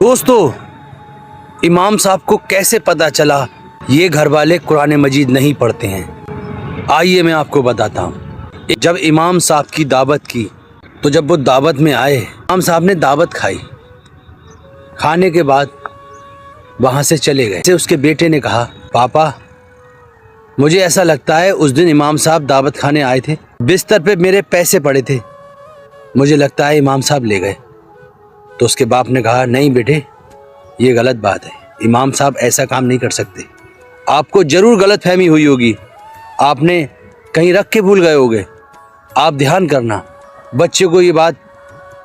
दोस्तों, इमाम साहब को कैसे पता चला ये घर वाले कुरान मजीद नहीं पढ़ते हैं? आइए मैं आपको बताता हूँ। जब इमाम साहब की दावत की तो जब वो दावत में आए, इमाम साहब ने दावत खाई। खाने के बाद वहाँ से चले गए। उसके बेटे ने कहा, पापा मुझे ऐसा लगता है उस दिन इमाम साहब दावत खाने आए थे, बिस्तर पे मेरे पैसे पड़े थे, मुझे लगता है इमाम साहब ले गए। तो उसके बाप ने कहा, नहीं बेटे, ये गलत बात है, इमाम साहब ऐसा काम नहीं कर सकते, आपको जरूर गलत फहमी हुई होगी, आपने कहीं रख के भूल गए होगे, आप ध्यान करना। बच्चे को ये बात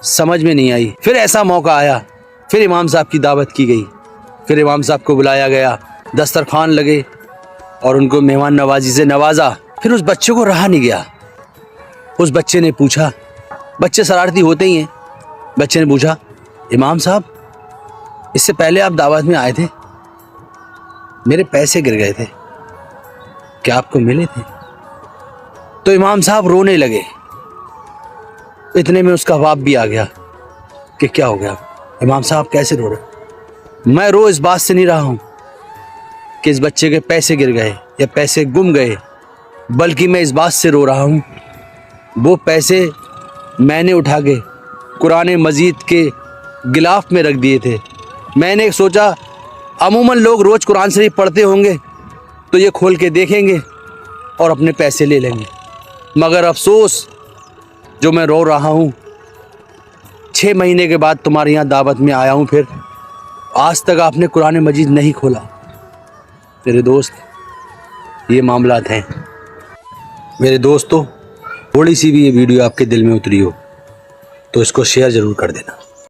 समझ में नहीं आई। फिर ऐसा मौका आया, फिर इमाम साहब की दावत की गई, फिर इमाम साहब को बुलाया गया, दस्तरखान लगे और उनको मेहमान नवाजी से नवाजा। फिर उस बच्चे को रहा नहीं गया। उस बच्चे ने पूछा, बच्चे शरारती होते ही हैं, बच्चे ने पूछा, इमाम साहब इससे पहले आप दावत में आए थे, मेरे पैसे गिर गए थे, क्या आपको मिले थे? तो इमाम साहब रोने लगे। इतने में उसका बाप भी आ गया कि क्या हो गया, इमाम साहब कैसे रो रहे? मैं रो इस बात से नहीं रहा हूं कि इस बच्चे के पैसे गिर गए या पैसे गुम गए, बल्कि मैं इस बात से रो रहा हूं, वो पैसे मैंने उठा के कुरान मजीद के गिलाफ में रख दिए थे। मैंने सोचा अमूमन लोग रोज़ कुरान शरीफ पढ़ते होंगे तो ये खोल के देखेंगे और अपने पैसे ले लेंगे, मगर अफसोस जो मैं रो रहा हूँ, 6 महीने के बाद तुम्हारे यहाँ दावत में आया हूँ, फिर आज तक आपने कुरान मजीद नहीं खोला। मेरे दोस्त, ये मामलात हैं। मेरे दोस्तों, थोड़ी सी भी ये वीडियो आपके दिल में उतरी हो तो इसको शेयर ज़रूर कर देना।